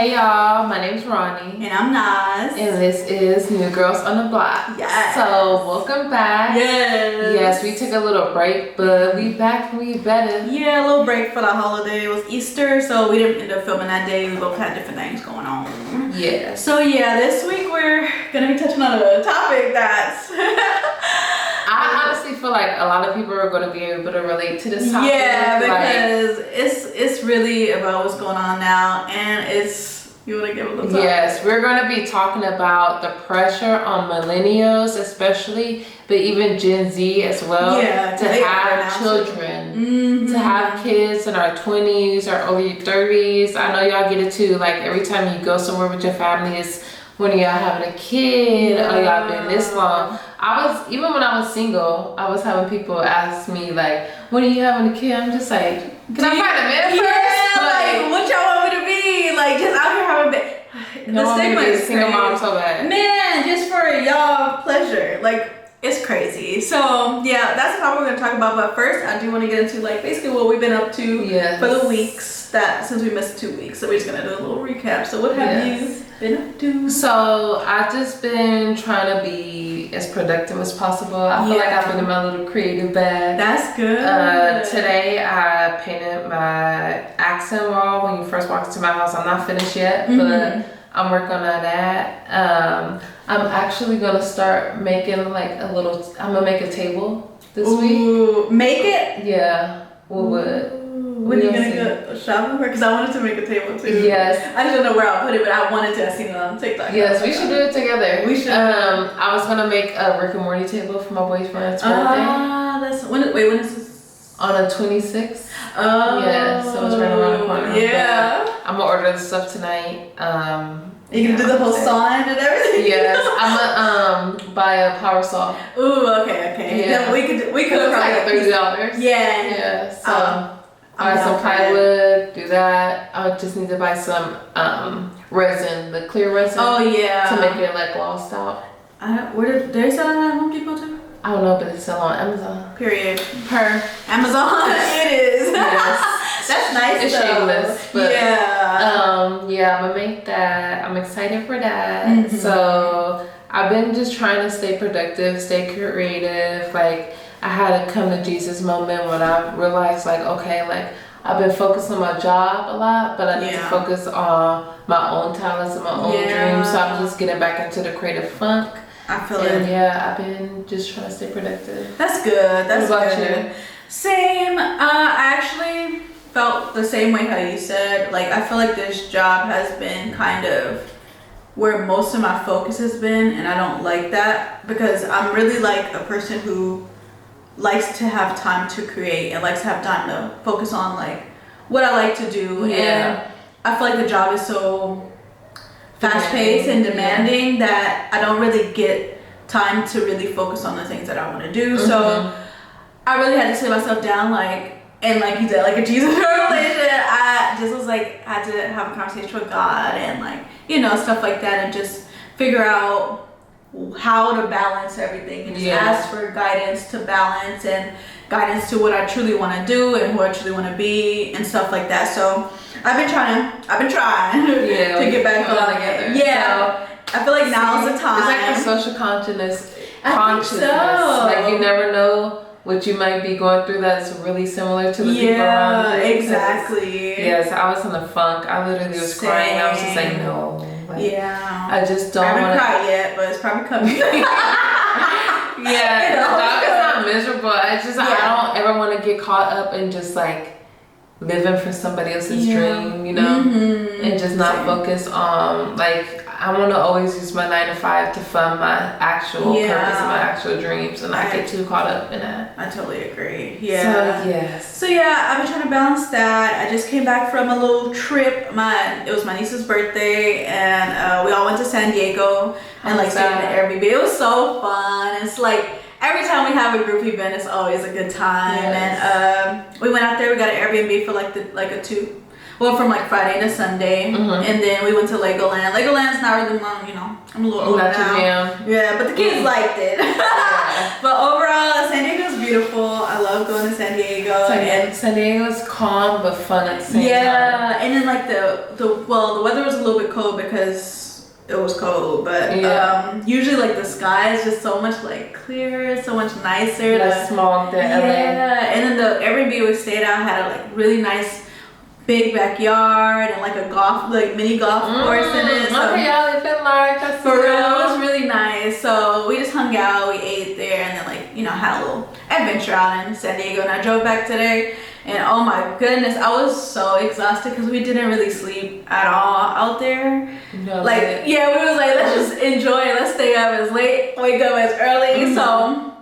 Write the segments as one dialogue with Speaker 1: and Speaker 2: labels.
Speaker 1: Hey y'all, my name's Ronnie.
Speaker 2: And I'm Nas.
Speaker 1: And this is New Girls on the Block.
Speaker 2: Yes.
Speaker 1: So, welcome back. Yes, we took a little break, but we back and we better.
Speaker 2: Yeah, a little break for the holiday. It was Easter, so we didn't end up filming that day. We both had different things going on.
Speaker 1: Yeah.
Speaker 2: So yeah, this week we're going to be touching on a topic that's...
Speaker 1: I honestly feel like a lot of people are going to be able to relate to this topic.
Speaker 2: Yeah, because it's really about what's going on now, and it's, you want to give a little talk?
Speaker 1: Yes, we're going to be talking about the pressure on millennials especially, but even Gen Z as well, to have children, to have kids in our 20s or early 30s. I know y'all get it too, like every time you go somewhere with your family, it's when y'all having a kid or y'all been this long. Even when I was single, I was having people ask me like, when are you having a kid? I'm just like, can I find a man first?
Speaker 2: Yeah, like what y'all want me to be? Like just out here having a baby. The stigma is
Speaker 1: single mom so bad.
Speaker 2: Man, just for y'all pleasure. Like it's crazy. So yeah, that's what we're gonna talk about. But first I do want to get into like basically what we've been up to for the weeks since we missed 2 weeks. So we're just gonna do a little recap. So what have you been up to?
Speaker 1: So I've just been trying to be as productive as possible. I feel like I've been in my little creative bag.
Speaker 2: That's good.
Speaker 1: Today I painted my accent wall when you first walk into my house. I'm not finished yet, but I'm working on that. I'm actually gonna start making like I'm gonna make a table this week.
Speaker 2: Make it?
Speaker 1: Yeah, with wood.
Speaker 2: When are you gonna go shopping for? Because I wanted to make a table too.
Speaker 1: Yes.
Speaker 2: I just don't know where I'll put it, but I wanted to. I seen it on TikTok.
Speaker 1: Yes, we should do it together.
Speaker 2: We should.
Speaker 1: I was gonna make a Rick and Morty table for my boyfriend's birthday.
Speaker 2: When is this?
Speaker 1: On the 26th.
Speaker 2: Oh.
Speaker 1: Yeah, so it's right around the corner.
Speaker 2: Yeah.
Speaker 1: But I'm gonna order the stuff tonight.
Speaker 2: You gonna do the whole sign and everything?
Speaker 1: Yes, I'm gonna buy a power saw.
Speaker 2: Ooh, okay.
Speaker 1: Yeah.
Speaker 2: Then we could
Speaker 1: it's like $30.
Speaker 2: Yeah.
Speaker 1: So buy some plywood, do that. I just need to buy some resin, the clear resin.
Speaker 2: Oh yeah.
Speaker 1: To make it like glossed out.
Speaker 2: Where did they sell it at Home Depot too?
Speaker 1: I don't know, but it's still on Amazon.
Speaker 2: Period. Amazon. It is.
Speaker 1: Yes.
Speaker 2: That's nice.
Speaker 1: It's
Speaker 2: though.
Speaker 1: shameless, but I'm gonna make that. I'm excited for that. So I've been just trying to stay productive, stay creative. Like I had a come to Jesus moment when I realized like, okay, like I've been focused on my job a lot, but I need to focus on my own talents and my own dreams. So I'm just getting back into the creative funk.
Speaker 2: I feel it.
Speaker 1: Yeah, I've been just trying to stay productive.
Speaker 2: That's good. That's
Speaker 1: what about
Speaker 2: good.
Speaker 1: you?
Speaker 2: Same. I actually felt the same way how you said. Like I feel like this job has been kind of where most of my focus has been, and I don't like that because I'm really like a person who likes to have time to create and likes to have time to focus on like what I like to do. And I feel like the job is so fast-paced and demanding that I don't really get time to really focus on the things that I want to do. So I really had to sit myself down, like, and like you said, like a Jesus revelation. I just was like, had to have a conversation with God and like, you know, stuff like that, and just figure out how to balance everything and just ask for guidance to balance and guidance to what I truly want to do and who I truly want to be and stuff like that. So I've been trying to get back on together. Yeah. So, I feel like now's the time.
Speaker 1: It's like a social consciousness.
Speaker 2: I think so.
Speaker 1: Like you never know what you might be going through that's really similar to the people around you.
Speaker 2: Exactly.
Speaker 1: Yes, I was in the funk. I literally was crying. I was just like, no. Like, I just don't want to.
Speaker 2: I haven't cried yet, but it's probably coming.
Speaker 1: The job is not miserable. It's just I don't ever want to get caught up in just like living for somebody else's dream, you know, and just not focus on like I want to always use my 9 to 5 to fund my actual purpose and my actual dreams, and I get too caught up in that.
Speaker 2: I totally agree. So I've been trying to balance that. I just came back from a little trip. It was my niece's birthday, and we all went to San Diego and like stayed in an Airbnb. It was so fun. It's like every time we have a group event, it's always a good time. And we went out there. We got an Airbnb for from like Friday to Sunday, and then we went to Legoland. Legoland's not really long, you know. I'm a little older now. Yeah, but the kids liked it. But overall, San Diego's beautiful. I love love going to San Diego.
Speaker 1: San Diego is calm but fun at the same time.
Speaker 2: Yeah, and then like the weather was a little bit cold because it was cold, but usually like the sky is just so much like clearer, so much nicer.
Speaker 1: Less smog than LA.
Speaker 2: Yeah, and then the Airbnb we stayed at had a like really nice big backyard and like a mini golf course in it. So
Speaker 1: okay, y'all live in Lark.
Speaker 2: For real, it was really nice. So we just hung out, we ate there, and then like, you know, had a little adventure out in San Diego. And I drove back today, and oh my goodness, I was so exhausted because we didn't really sleep at all out there.
Speaker 1: No,
Speaker 2: we was like, let's just enjoy it. Let's stay up as late, wake up as early. So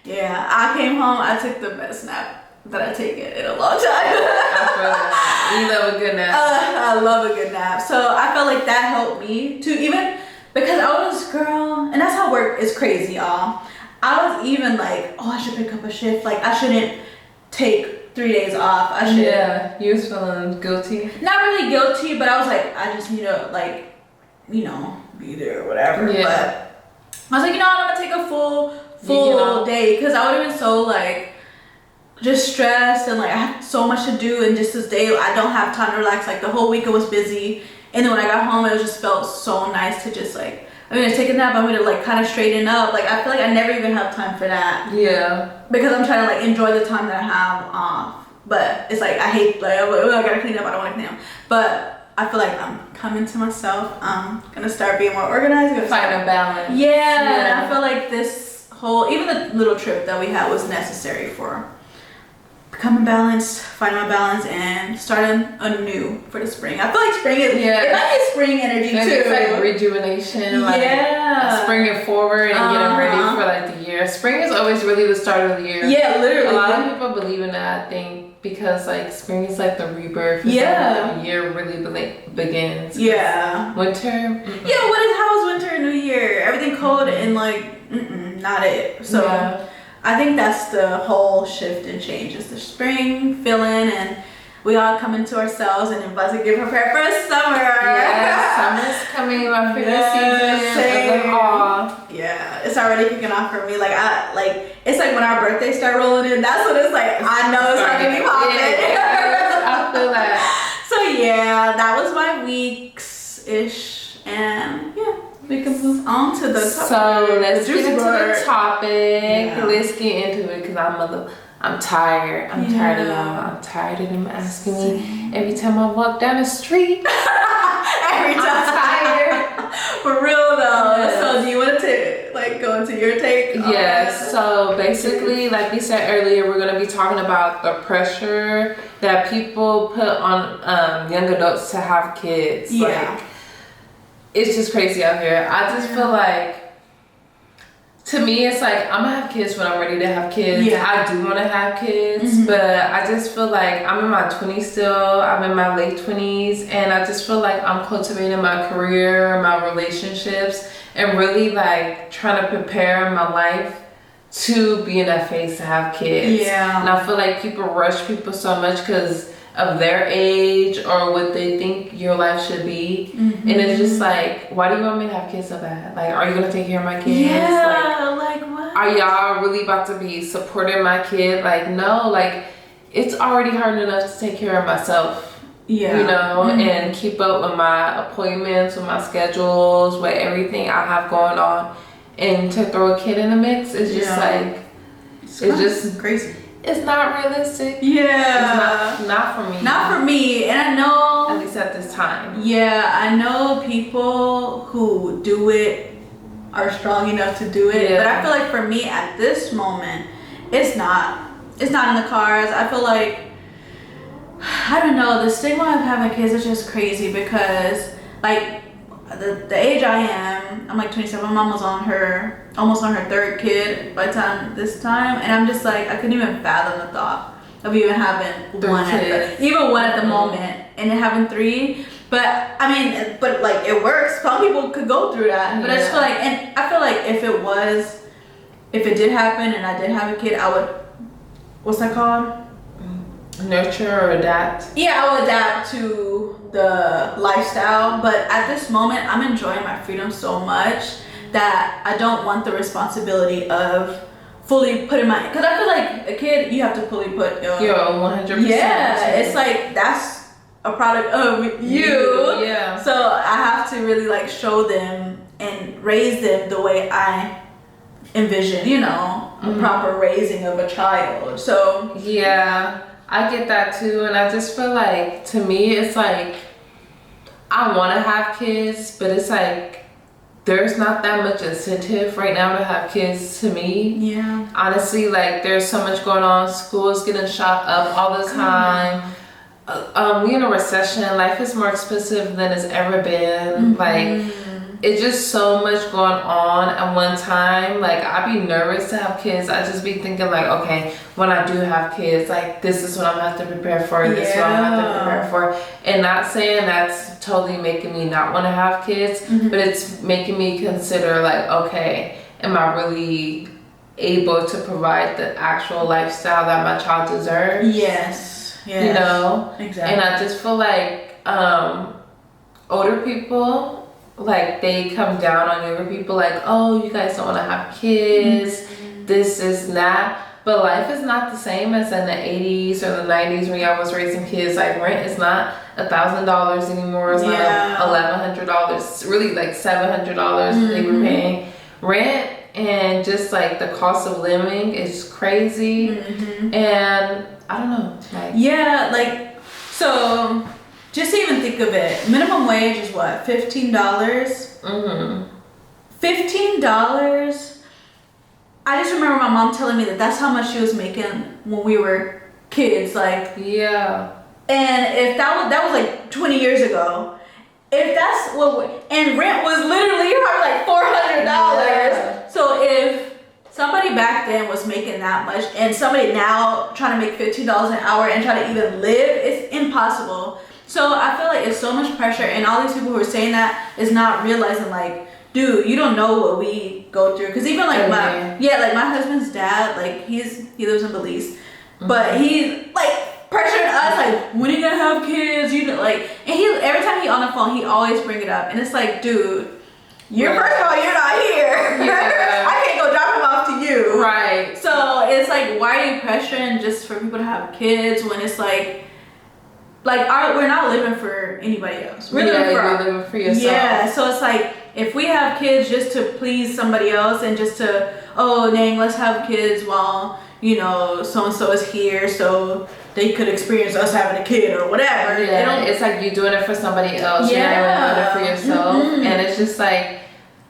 Speaker 2: yeah, I came home, I took the best nap that I've taken in a long time.
Speaker 1: I feel that. You love a good nap.
Speaker 2: I love a good nap. So I felt like that helped me to even, because I was, girl, and that's how work is crazy, y'all. I was even like, oh, I should pick up a shift. Like, I shouldn't take 3 days off. I should.
Speaker 1: Yeah, you was feeling guilty?
Speaker 2: Not really guilty, but I was like, I just need to, like, you know, be there or whatever. Yeah. But I was like, you know what, I'm going to take a full day, because I would have been so, like, just stressed, and like I had so much to do, and just this day I don't have time to relax. Like the whole week it was busy, and then when I got home it just felt so nice to just like, I'm gonna take a nap, I'm gonna like kind of straighten up. Like I feel like I never even have time for that. Yeah. Because I'm trying to like enjoy the time that I have off. But it's like I hate, like I'm like, oh, I gotta clean up, I don't want to clean up. But I feel like I'm coming to myself. I'm gonna start being more organized.
Speaker 1: Find a balance.
Speaker 2: Yeah. And I feel like this whole, even the little trip that we had was necessary for becoming balanced, finding my balance, and starting anew for the spring. I feel like spring is, it might be spring energy too.
Speaker 1: It's like rejuvenation, like springing forward and getting ready for like the year. Spring is always really the start of the year.
Speaker 2: Yeah, literally.
Speaker 1: A lot of people believe in that, I think, because like spring is like the rebirth. Yeah. The year really begins.
Speaker 2: Yeah.
Speaker 1: Winter.
Speaker 2: Yeah, how is winter and New Year? Everything cold and like, not it. So. I think that's the whole shift and change, is the spring feeling, and we all come into ourselves and about to get prepared for summer.
Speaker 1: Yeah, summer's coming, my favorite season.
Speaker 2: Yeah, it's already kicking off for me. It's like when our birthdays start rolling in, that's when it's like, I know it's not gonna be popping.
Speaker 1: I feel that.
Speaker 2: So yeah, that was my weeks-ish, and yeah. We can move on to the topic.
Speaker 1: So let's get into the topic. Yeah. Let's get into it, because I'm tired. I'm tired of y'all. I'm tired of them asking me every time I walk down the street.
Speaker 2: Every time. I'm tired. For real though. Yes. So do you want to like go into your take?
Speaker 1: Yes. So basically, like we said earlier, we're gonna be talking about the pressure that people put on young adults to have kids.
Speaker 2: Yeah.
Speaker 1: It's just crazy out here. I just feel like, to me, it's like, I'm gonna have kids when I'm ready to have kids. Yeah. I do want to have kids, but I just feel like I'm in my 20s still. I'm in my late 20s, and I just feel like I'm cultivating my career, my relationships, and really like trying to prepare my life to be in that phase to have kids. Yeah. And I feel like people rush people so much because of their age or what they think your life should be. And it's just like, why do you want me to have kids so bad? Like, are you gonna take care of my kids?
Speaker 2: Yeah, like what?
Speaker 1: Are y'all really about to be supporting my kid? Like, no, like, it's already hard enough to take care of myself. Yeah. You know, and keep up with my appointments, with my schedules, with everything I have going on. And to throw a kid in the mix is just like, it's just
Speaker 2: crazy.
Speaker 1: It's not realistic.
Speaker 2: Yeah.
Speaker 1: It's not for me.
Speaker 2: Not for me. And I know,
Speaker 1: at least at this time.
Speaker 2: Yeah, I know people who do it are strong enough to do it. Yeah. But I feel like for me at this moment, it's not in the cards. I feel like, I don't know, the stigma of having kids is just crazy, because like the age I am, I'm like 27, my mom was almost on her third kid by this time, and I'm just like, I couldn't even fathom the thought of even having one at the moment, and then having 3. But I mean, but like it works. Some people could go through that, but I just feel like, and I feel like if it did happen and I did have a kid, I would, what's that called?
Speaker 1: Nurture or adapt.
Speaker 2: Yeah, I would adapt to the lifestyle, but at this moment I'm enjoying my freedom so much that I don't want the responsibility of fully put in my, because I feel like a kid, you have to fully put your
Speaker 1: 100%.
Speaker 2: Yeah, it's like that's a product of you.
Speaker 1: Yeah.
Speaker 2: So I have to really like show them and raise them the way I envision, you know, a proper raising of a child. So
Speaker 1: yeah, I get that too, and I just feel like, to me, it's like I want to have kids, but it's like there's not that much incentive right now to have kids, to me.
Speaker 2: Yeah.
Speaker 1: Honestly, like there's so much going on. School's getting shot up all the time. We in a recession. Life is more expensive than it's ever been. Like it's just so much going on at one time. Like I'd be nervous to have kids. I just be thinking like, okay, when I do have kids, like this is what I'm gonna have to prepare for. This is what I'm gonna have to prepare for. And not saying that's totally making me not want to have kids, but it's making me consider like, okay, am I really able to provide the actual lifestyle that my child deserves?
Speaker 2: Yes.
Speaker 1: You know?
Speaker 2: Exactly.
Speaker 1: And I just feel like older people, like they come down on younger people like, oh, you guys don't want to have kids, this is that. But life is not the same as in the 80s or the 90s when y'all was raising kids. Like rent is not $1,000 anymore. It's not $1,100. It's really like $700 they were paying. Rent and just like the cost of living is crazy. And I don't know. Like,
Speaker 2: yeah, like, so just to even think of it, minimum wage is what, $15? $15. I just remember my mom telling me that that's how much she was making when we were kids, like.
Speaker 1: Yeah.
Speaker 2: And if that was like 20 years ago, if that's what, and rent was literally probably like $400.
Speaker 1: Yeah.
Speaker 2: So if somebody back then was making that much, and somebody now trying to make $15 an hour and try to even live, it's impossible. So I feel like it's so much pressure, and all these people who are saying that is not realizing like, dude, you don't know what we go through. Cause even like my husband's dad, like he lives in Belize, but he's like pressuring us like, when are you gonna have kids? You know, like, and he every time he on the phone, he always bring it up, and it's like, dude, first of all, you're not here.
Speaker 1: Yeah.
Speaker 2: I can't go drop him off to you.
Speaker 1: Right.
Speaker 2: So it's like, why are you pressuring just for people to have kids when it's like we're not living for anybody else. We're
Speaker 1: living for yourself.
Speaker 2: Yeah. So it's like, if we have kids just to please somebody else and just to, oh dang, let's have kids while, you know, so and so is here so they could experience us having a kid or whatever.
Speaker 1: Yeah, it's like you're doing it for somebody else. You're not doing it for yourself. And it's just like,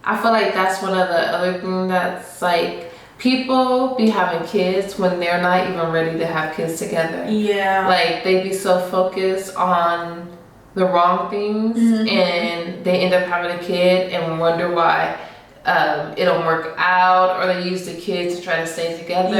Speaker 1: I feel like that's one of the other things that's like, people be having kids when they're not even ready to have kids together. Yeah. Like they be so focused on the wrong things and they end up having a kid and wonder why it don't work out, or they use the kids to try to stay together,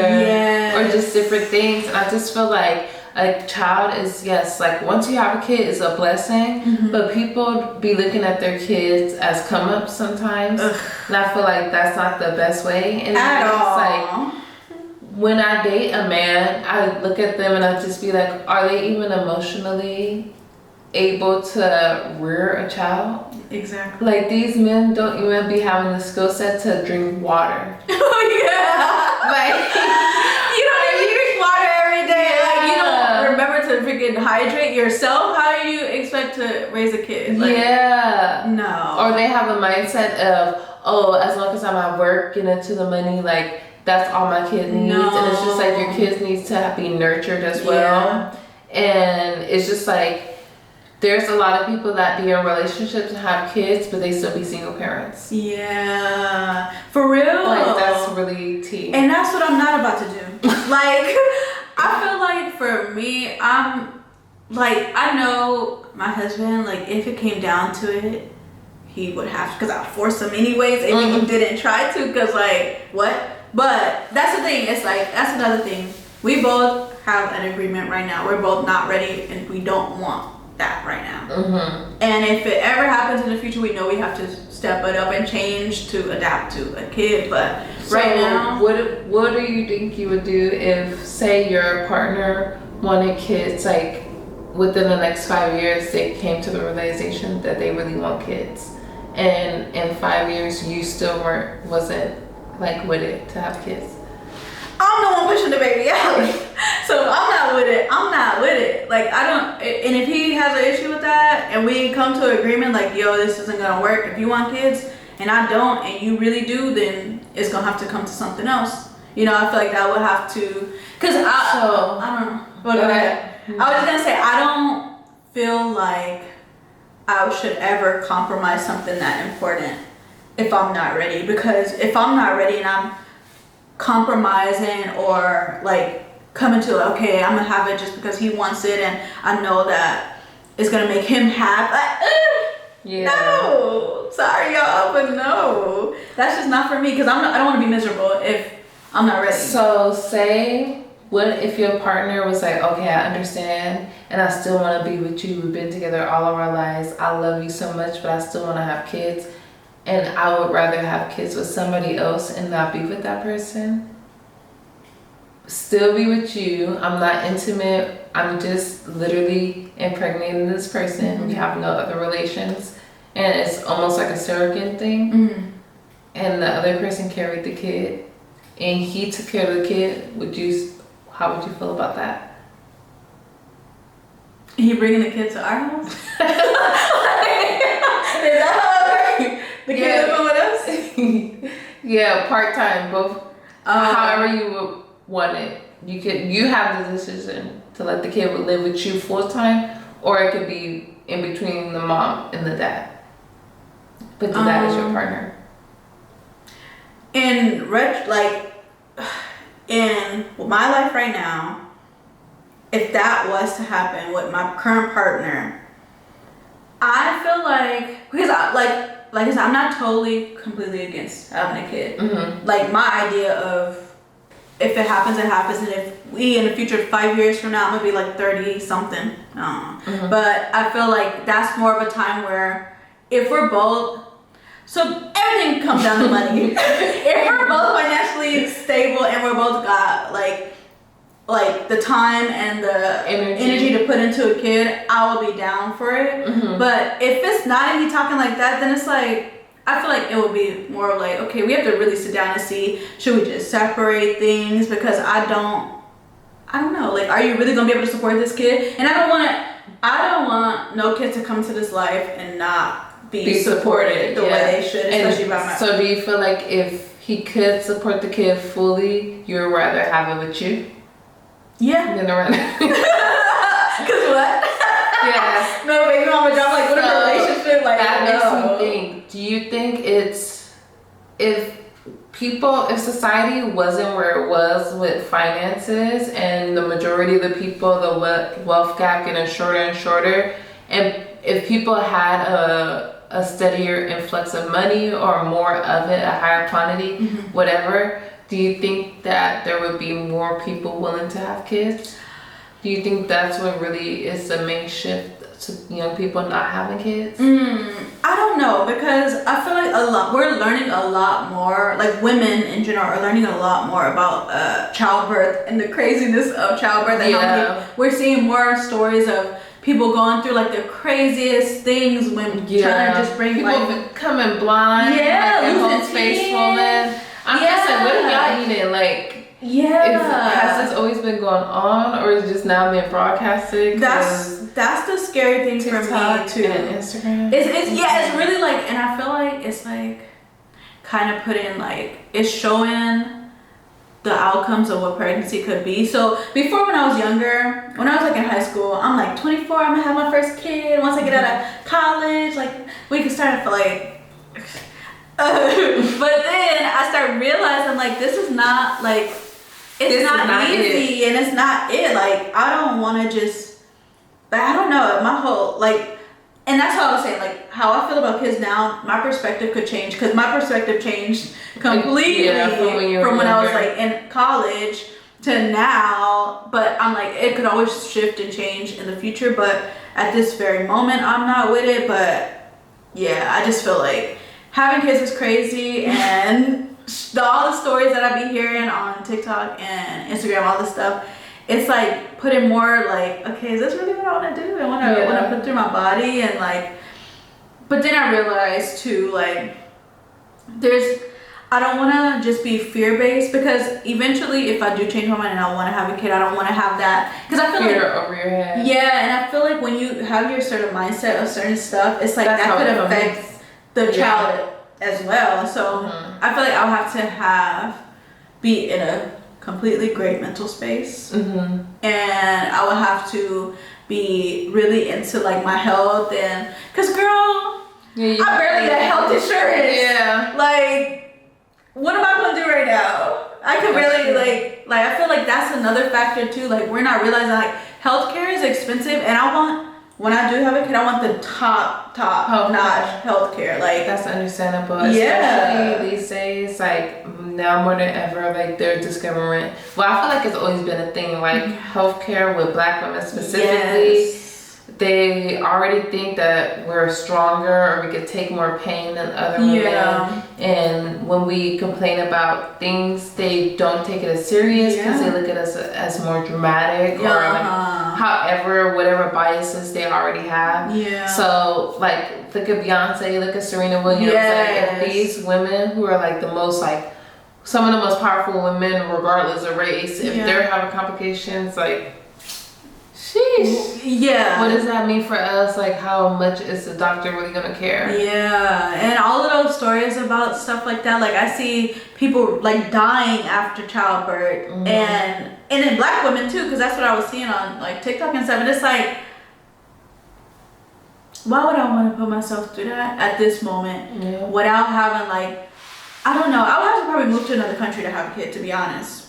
Speaker 1: or just different things. And I just feel like a child is, yes, like once you have a kid, it's a blessing, but people be looking at their kids as come up sometimes. And I feel like that's not the best way. And
Speaker 2: at all.
Speaker 1: Like, when I date a man, I look at them and I just be like, are they even emotionally able to rear a child?
Speaker 2: Exactly.
Speaker 1: Like these men don't even be having the skill set to drink water.
Speaker 2: Oh yeah. Like you don't even drink water every day. Yeah. Like you don't remember to freaking hydrate yourself. How do you expect to raise a kid? Like, no.
Speaker 1: Or they have a mindset of, oh, as long as I'm at work, get into the money, like that's all my kid needs. And it's just like your kids needs to be nurtured as well. And it's just like, there's a lot of people that be in relationships and have kids, but they still be single parents.
Speaker 2: Yeah, for real.
Speaker 1: Like that's really tea.
Speaker 2: And that's what I'm not about to do. Like, I feel like for me, I'm like, I know my husband, like if it came down to it, he would have to, because I forced him anyways, and he didn't try to, because like, what? But that's the thing, it's like, that's another thing. We both have an agreement right now. We're both not ready, and we don't want that right now. And if it ever happens in the future, we know we have to step it up and change to adapt to a kid. But so right now,
Speaker 1: what do you think you would do if, say, your partner wanted kids, like within the next 5 years they came to the realization that they really want kids, and in 5 years you still wasn't like with it to have kids?
Speaker 2: I'm the one pushing the baby out. So if I'm not with it, I'm not with it. Like, I don't, and if he has an issue with that and we come to an agreement like, yo, this isn't gonna work. If you want kids and I don't, and you really do, then it's gonna have to come to something else. You know, I feel like that would have to, cause I don't know. But go ahead. I was just gonna say, I don't feel like I should ever compromise something that important if I'm not ready. Because if I'm not ready and I'm compromising or like coming to, okay, I'm gonna have it just because he wants it and I know that it's gonna make him happy. Yeah. No, sorry y'all, but no, that's just not for me because I don't want to be miserable if I'm not ready.
Speaker 1: So say, what if your partner was like, okay, I understand and I still want to be with you. We've been together all of our lives. I love you so much, but I still want to have kids. And I would rather have kids with somebody else and not be with that person. Still be with you. I'm not intimate. I'm just literally impregnating this person. We have no other relations. And it's almost like a surrogate thing. And the other person carried the kid. And he took care of the kid. How would you feel about that?
Speaker 2: You bringing the kid to our house? Is that how it works? The kid living with us?
Speaker 1: Yeah, part-time, both. However you would want it. You have the decision to let the kid live with you full-time, or it could be in between the mom and the dad. But the dad is your partner.
Speaker 2: In my life right now, if that was to happen with my current partner, I feel like, because like I said, I'm not completely against having a kid. Like, my idea of if it happens, it happens, and if we in the future 5 years from now, I'm gonna be like 30 something. But I feel like that's more of a time where if we're both, so everything comes down to money. If we're both financially stable and we're both got like the time and the energy to put into a kid, I will be down for it. But if it's not and he talking like that, then it's like, I feel like it would be more like, okay, we have to really sit down and see, should we just separate things? Because I don't know, like, are you really gonna be able to support this kid? And I don't want no kid to come to this life and not be supported the way they should, especially by my.
Speaker 1: So do you feel like if he could support the kid fully, you'd rather have it with you?
Speaker 2: Yeah.
Speaker 1: Than around.
Speaker 2: Cause what?
Speaker 1: Yeah.
Speaker 2: No, baby mama job, like, what a relationship, like,
Speaker 1: that makes me think, do you think it's, if society wasn't where it was with finances and the majority of the people, the wealth gap getting shorter and shorter, and if people had a steadier influx of money or more of it, a higher quantity, whatever, do you think that there would be more people willing to have kids? Do you think that's what really is the main shift to young people not having kids?
Speaker 2: I don't know, because I feel like we're learning a lot more, like women in general are learning a lot more about childbirth and the craziness of childbirth. And we're seeing more stories of people going through like the craziest things when trying to just bring
Speaker 1: people becoming blind, like their whole face swollen. I'm just like, what are y'all eating? Like, has this always been going on, or is it just now being broadcasted?
Speaker 2: That's the scary thing for me too.
Speaker 1: And Instagram.
Speaker 2: It's really like, and I feel like it's like kind of putting like, it's showing the outcomes of what pregnancy could be. So before, when I was younger, when I was like in high school, I'm like 24, I'm gonna have my first kid. Once I get out of college, like we can start to like. But then I start realizing like this is not like, it's not easy and it's not it. Like, I don't want to just, like, I don't know, my whole like, and that's how I was saying, like, how I feel about kids now, my perspective could change, because my perspective changed completely from when I was like in college to now. But I'm like, it could always shift and change in the future, but at this very moment I'm not with it. But yeah, I just feel like having kids is crazy, and all the stories that I be hearing on TikTok and Instagram, all this stuff, it's like putting more like, okay, is this really what I want to do? I want to put through my body, and like, but then I realized too, like, I don't want to just be fear-based, because eventually if I do change my mind and I want to have a kid, I don't want to have that, because I feel
Speaker 1: fear
Speaker 2: like
Speaker 1: over your head.
Speaker 2: Yeah, and I feel like when you have your certain mindset of certain stuff, it's like that could affect the child as well. So I feel like I'll have to be in a completely great mental space, and I will have to be really into like my health, and because girl, I barely got health insurance.
Speaker 1: Yeah.
Speaker 2: Like, what am I gonna do right now? I could really like I feel like that's another factor too. Like, we're not realizing like healthcare is expensive, and when I do have a kid, I want the top notch healthcare. Like,
Speaker 1: that's understandable. Especially these days, like now more than ever, like they're discovering. Well, I feel like it's always been a thing. Like healthcare with Black women specifically. They already think that we're stronger or we could take more pain than other women. And when we complain about things, they don't take it as serious because they look at us as more dramatic or like however, whatever biases they already have. So like, look at Beyonce, look at Serena Williams. Like, these women who are like the most like, some of the most powerful women regardless of race, if they're having complications, like, sheesh. Yeah. What does that mean for us? Like, how much is the doctor really gonna care?
Speaker 2: Yeah, and all of those stories about stuff like that, like I see people like dying after childbirth, and in Black women too, because that's what I was seeing on like TikTok and stuff. And it's like, why would I want to put myself through that at this moment without having like, I don't know. I would have to probably move to another country to have a kid, to be honest.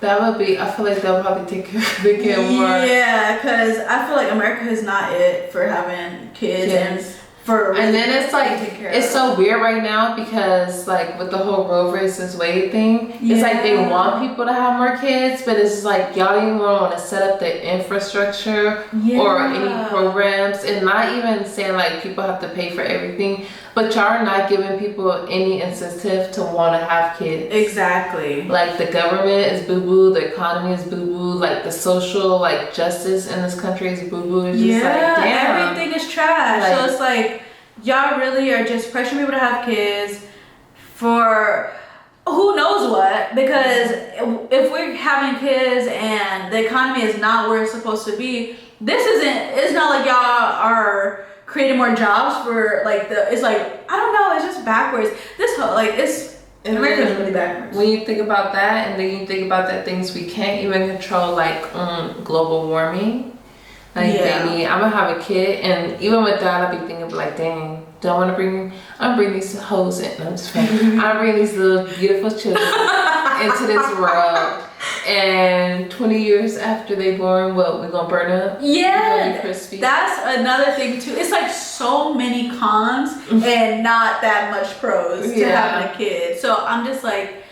Speaker 1: That would be, I feel like they'll probably take care of the kid more.
Speaker 2: Yeah, because I feel like America is not it for having kids.
Speaker 1: And then it's like, it's so weird right now because like with the whole Roe versus Wade thing, it's like they want people to have more kids, but it's like y'all don't even want to set up the infrastructure or any programs, and not even saying like people have to pay for everything, but y'all are not giving people any incentive to want to have kids.
Speaker 2: Exactly.
Speaker 1: Like the government is boo-boo, the economy is boo-boo, like the social like justice in this country is boo-boo. It's just like, damn.
Speaker 2: Everything is trash. Like, so it's like, y'all really are just pressuring people to have kids for who knows what, because if we're having kids and the economy is not where it's supposed to be, it's not like y'all are creating more jobs for like it's like, I don't know, it's just backwards. This whole like, America's really backwards.
Speaker 1: When you think about that, and then you think about the things we can't even control, like global warming. Like, baby, I'm gonna have a kid, and even with that, I'll be thinking like, dang, do I want to bring these hoes in? No, I'm just kidding. I bring these little beautiful children into this world, and 20 years after they born, what, we gonna burn up?
Speaker 2: Yeah, crispy. That's another thing too. It's like so many cons and not that much pros to having a kid. So I'm just like,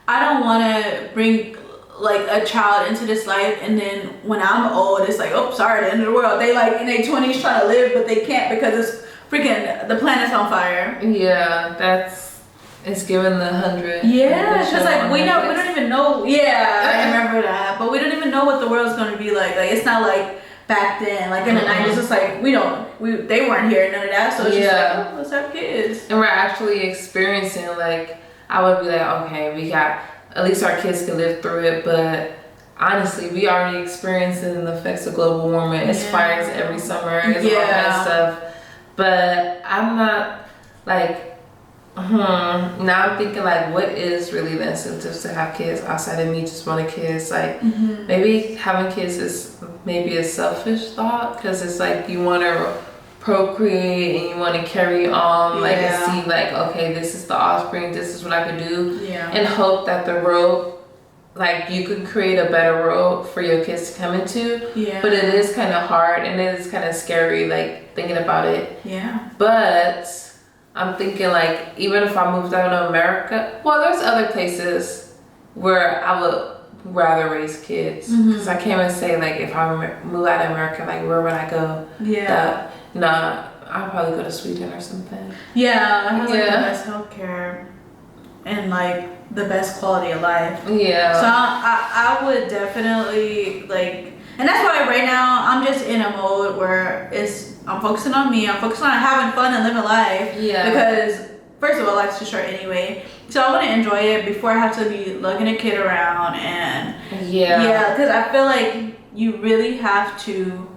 Speaker 2: I don't want to bring like a child into this life, and then when I'm old, it's like, oh, sorry, the end of the world. They like in their 20s trying to live, but they can't because it's freaking, the planet's on fire.
Speaker 1: Yeah, it's given the 100.
Speaker 2: Yeah, because like we don't even know. Yeah, I remember that, but we don't even know what the world's gonna be like. Like, it's not like back then, like in the 90s. It's like they weren't here, none of that. So it's just like, oh, let's have kids.
Speaker 1: And we're actually experiencing, like, I would be like, okay, we got, at least our kids can live through it, but honestly, we already experiencing the effects of global warming. It's fires every summer, it's all kind of stuff. But I'm not like, now I'm thinking like, what is really the incentives to have kids outside of me just wanting kids? Like, maybe having kids is maybe a selfish thought, because it's like you want to procreate and you want to carry on, like, and see like, okay, this is the offspring, this is what I could do, and hope that the world, like, you could create a better world for your kids to come into. But it is kind of hard, and it is kind of scary, like, thinking about it. But I'm thinking like, even if I moved out of America, well, there's other places where I would rather raise kids, because I can't even say like, if I move out of America, like, where would I go? Nah, I'll probably go to Sweden or something.
Speaker 2: Yeah, it has like the best healthcare and like the best quality of life.
Speaker 1: Yeah.
Speaker 2: So I would definitely like, and that's why right now I'm just in a mode where I'm focusing on me. I'm focusing on having fun and living life. Yeah. Because first of all, life's too short anyway. So I want to enjoy it before I have to be lugging a kid around and yeah, because I feel like you really have to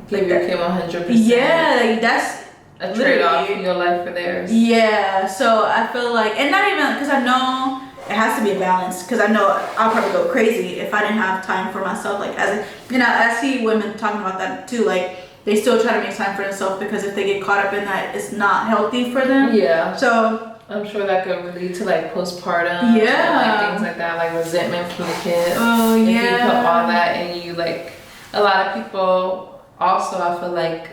Speaker 1: give your kid 100%.
Speaker 2: Yeah, like that's
Speaker 1: a trade-off in your life for theirs.
Speaker 2: Yeah, so I feel like, and not even because I know it has to be a balance, because I know I'll probably go crazy if I didn't have time for myself. Like, as you know, I see women talking about that too. Like, they still try to make time for themselves because if they get caught up in that, it's not healthy for them.
Speaker 1: Yeah.
Speaker 2: So
Speaker 1: I'm sure that could lead to like postpartum.
Speaker 2: Yeah.
Speaker 1: And, like things like that, like resentment from the kid.
Speaker 2: Oh yeah.
Speaker 1: If you put all that and you like, a lot of people also, I feel like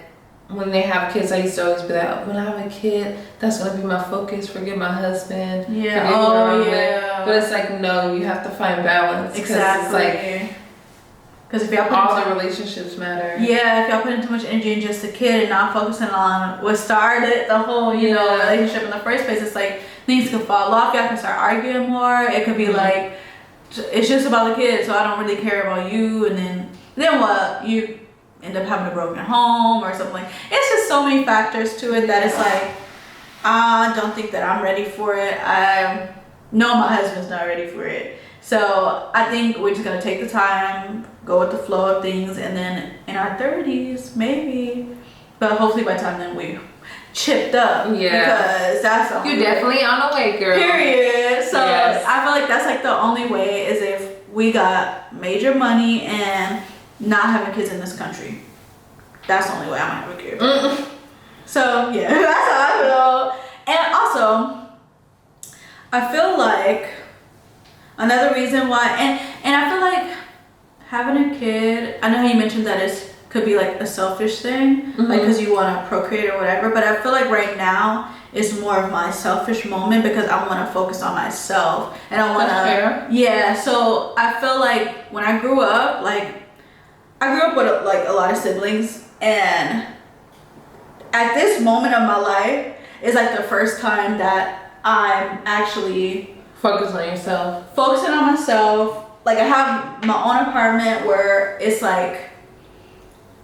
Speaker 1: when they have kids, I used to always be like, when I have a kid, that's gonna be my focus. Forget my husband.
Speaker 2: Yeah.
Speaker 1: But it's like, no, you have to find balance.
Speaker 2: Exactly.
Speaker 1: It's like,
Speaker 2: because if y'all
Speaker 1: all the relationships matter.
Speaker 2: Yeah, if y'all put in too much energy in just a kid and not focusing on what started the whole, you know, relationship in the first place, it's like things can fall off. Y'all can start arguing more. It could be like, it's just about the kid, so I don't really care about you. And then what? You end up having a broken home or something like. It's just so many factors to it that it's like, I don't think that I'm ready for it. I know my husband's not ready for it. So I think we're just gonna take the time, go with the flow of things, and then in our 30s, maybe. But hopefully by the time then we chipped up.
Speaker 1: Yeah.
Speaker 2: Because that's the
Speaker 1: You're definitely on the way, girl.
Speaker 2: Period. So I feel like that's like the only way is if we got major money and not having kids in this country. That's the only way I'm gonna have a kid. So yeah, that's how I feel. And also, I feel like another reason why, and I feel like having a kid, I know how you mentioned that it could be like a selfish thing, like because you want to procreate or whatever, but I feel like right now it's more of my selfish moment because I want to focus on myself and I want to, yeah. So I feel like when I grew up, like I grew up with like a lot of siblings, and at this moment of my life is like the first time that I'm actually
Speaker 1: focusing on yourself.
Speaker 2: Focusing on myself. Like I have my own apartment where it's like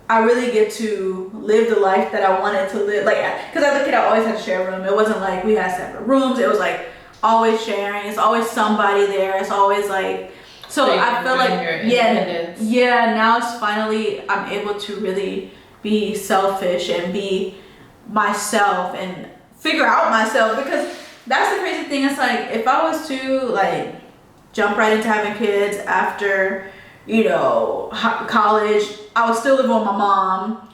Speaker 2: I really get to live the life that I wanted to live. Like, because as a kid I always had to share a room. It wasn't like we had separate rooms. It was like always sharing. It's always somebody there. It's always like, so I feel like yeah. Now it's finally I'm able to really be selfish and be myself and figure out myself, because that's the crazy thing. It's like if I was to like jump right into having kids after, you know, college, I would still live with my mom.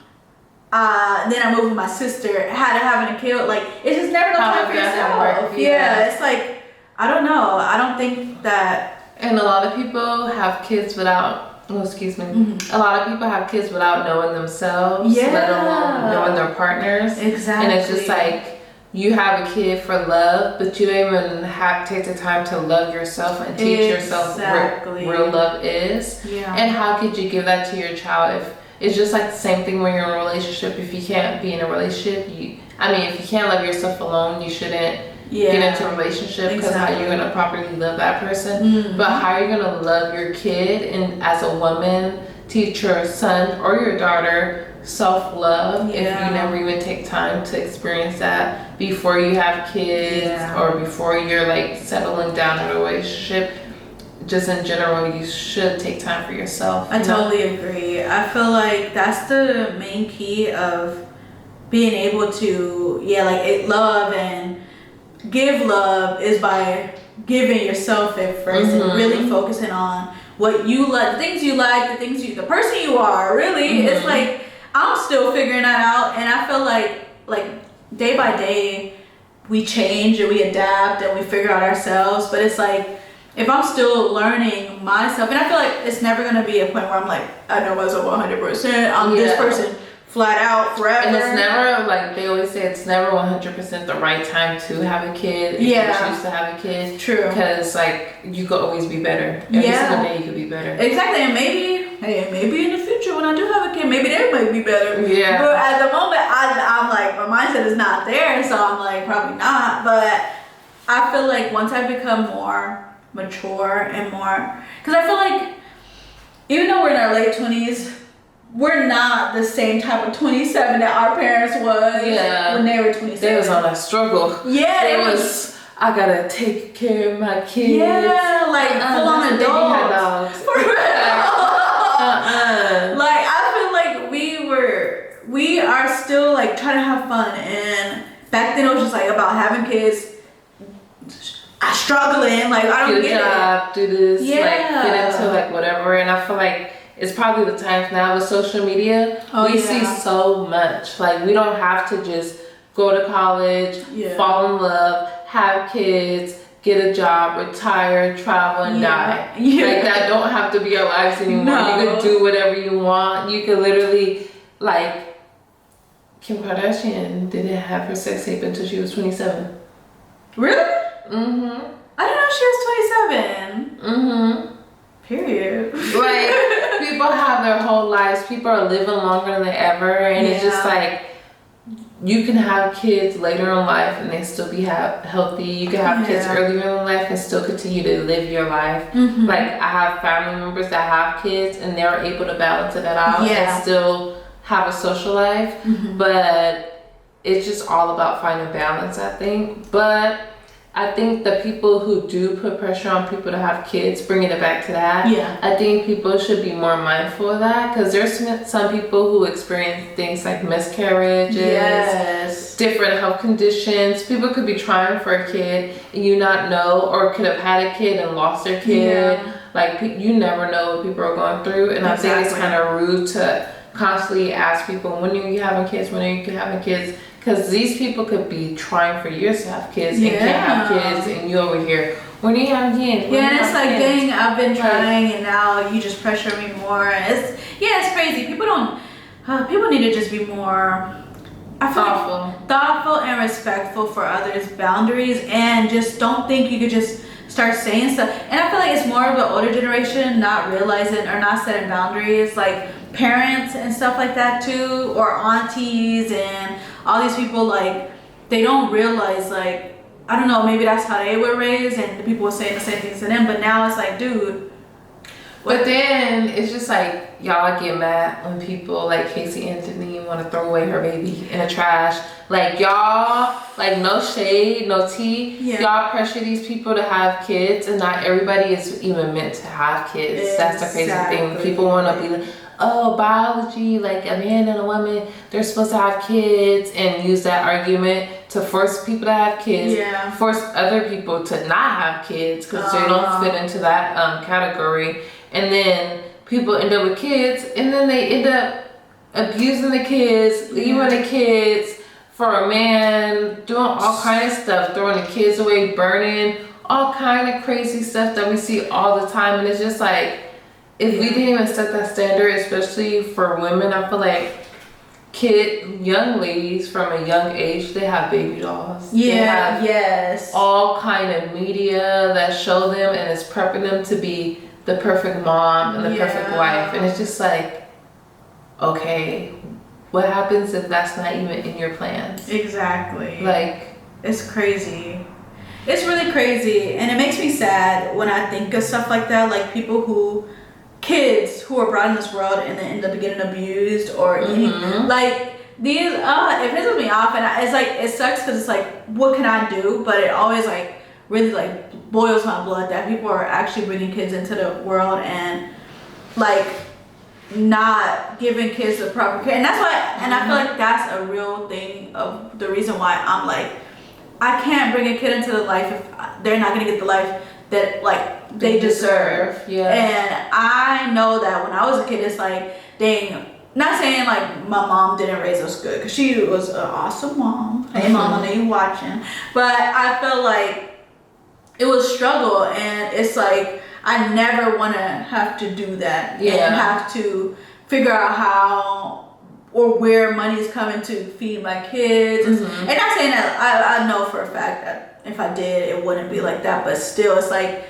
Speaker 2: Then I moved with my sister. Had to having a kid, like it's just never enough time for yourself. Yeah, it's like I don't know. I don't think that.
Speaker 1: And a lot of people have kids without. Oh, excuse me. A lot of people have kids without knowing themselves. Let alone knowing their partners.
Speaker 2: Exactly.
Speaker 1: And it's just like, you have a kid for love, but you don't even take the time to love yourself and teach yourself what real love is.
Speaker 2: Yeah.
Speaker 1: And how could you give that to your child? If it's just like the same thing when you're in a relationship. If you can't be in a relationship, if you can't love yourself alone, you shouldn't get into a relationship, because how you're gonna properly love that person. But how you're gonna love your kid, and as a woman, teach your son or your daughter self-love if you never even take time to experience that before you have kids or before you're like settling down in a relationship. Just in general, you should take time for yourself.
Speaker 2: I totally agree. I feel like that's the main key of being able to love and give love is by giving yourself it first and really focusing on what you like, the things you like, the person you are. Really, it's like I'm still figuring that out, and I feel like day by day we change and we adapt and we figure out ourselves. But it's like if I'm still learning myself, and I feel like it's never gonna be a point where I'm like I know myself 100%. I'm this person flat out forever.
Speaker 1: And it's never, like they always say, it's never 100% the right time to have a kid. If you choose to have a kid.
Speaker 2: True.
Speaker 1: Because like you could always be better. Every single day you could be better.
Speaker 2: Exactly. And maybe in the future when I do have a kid, maybe they might be better.
Speaker 1: Yeah.
Speaker 2: But at the moment, I'm like, my mindset is not there, so I'm like, probably not. But I feel like once I become more mature and more, because I feel like even though we're in our late 20s, we're not the same type of 27 that our parents was when they were 27.
Speaker 1: They was on a struggle.
Speaker 2: Yeah, it was.
Speaker 1: I gotta take care of my kids.
Speaker 2: Yeah, like full on adults. For real. Like I feel like we are still like trying to have fun, and back then it was just like about having kids. I struggling, like I don't get
Speaker 1: it. Do this, like get into like whatever, and I feel like it's probably the times now with social media. We see so much. Like we don't have to just go to college, fall in love, have kids, get a job, retire, travel, and die. Like that don't have to be our lives anymore. No. You can do whatever you want. You can literally, like Kim Kardashian didn't have her sex tape until she was 27.
Speaker 2: Really?
Speaker 1: Mm-hmm.
Speaker 2: I didn't know she was 27. Mm-hmm. Period.
Speaker 1: Like people have their whole lives. People are living longer than ever, and it's just like you can have kids later in life and they still be healthy. You can have kids earlier in life and still continue to live your life. Mm-hmm. Like I have family members that have kids and they're able to balance it out and still have a social life. Mm-hmm. But it's just all about finding balance, I think. But I think the people who do put pressure on people to have kids, bringing it back to that, I think people should be more mindful of that, because there's some people who experience things like miscarriages, different health conditions. People could be trying for a kid and you not know, or could have had a kid and lost their kid. Like you never know what people are going through, and I think it's kind of rude to constantly ask people, when are you having kids? When are you having kids? Because these people could be trying for years to have kids and can't have kids, and you over here, when are you having kids?
Speaker 2: And it's like, dang, I've been trying, and now you just pressure me more. It's crazy. People need to just be more thoughtful and respectful for others' boundaries, and just don't think you could just start saying stuff. And I feel like it's more of the older generation not realizing or not setting boundaries, like parents and stuff like that too, or aunties and all these people, like they don't realize, like, I don't know, maybe that's how they were raised and the people were saying the same things to them, but now it's like, dude.
Speaker 1: But then it's just like, y'all get mad when people like Casey Anthony want to throw away her baby in the trash. Like y'all, like no shade, no tea. Y'all pressure these people to have kids, and not everybody is even meant to have kids. That's the crazy thing. People want to be like, oh, biology, like a man and a woman, they're supposed to have kids, and use that argument to force people to have kids, force other people to not have kids because they don't fit into that category. And then people end up with kids, and then they end up abusing the kids, leaving the kids for a man, doing all kind of stuff, throwing the kids away, burning, all kind of crazy stuff that we see all the time. And it's just like, if we didn't even set that standard, especially for women, I feel like young ladies from a young age, they have baby dolls. They have all kind of media that show them and is prepping them to be the perfect mom and the perfect wife. And it's just like, okay, what happens if that's not even in your plans?
Speaker 2: Exactly.
Speaker 1: Like,
Speaker 2: it's crazy. It's really crazy. And it makes me sad when I think of stuff like that, like kids who are brought in this world and then end up getting abused or like these. It pisses me off, and it's like, it sucks because it's like, what can I do? But it always like really like boils my blood that people are actually bringing kids into the world and like not giving kids the proper care. And that's why, and I feel like that's a real thing of the reason why I'm like, I can't bring a kid into the life if they're not gonna get the life that like they deserve. And I know that when I was a kid, it's like, dang, not saying like my mom didn't raise us good, because she was an awesome mom. Hey mom, I know you watching. But I feel like it was struggle, and it's like, I never want to have to do that and have to figure out how or where money is coming to feed my kids. And not saying that I know for a fact that if I did, it wouldn't be like that, but still, it's like,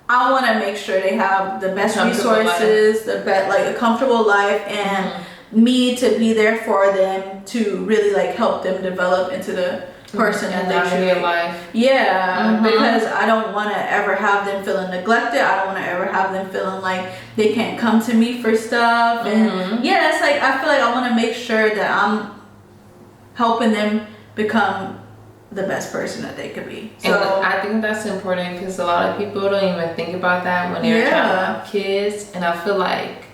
Speaker 2: I want to make sure they have the best resources, like a comfortable life, and me to be there for them to really like help them develop into the person
Speaker 1: and
Speaker 2: that they should
Speaker 1: be. Life.
Speaker 2: Yeah, because I don't want to ever have them feeling neglected. I don't want to ever have them feeling like they can't come to me for stuff. And yeah, it's like I feel like I want to make sure that I'm helping them become the best person that they could be. So
Speaker 1: and I think that's important because a lot of people don't even think about that when they're trying to have kids. And I feel like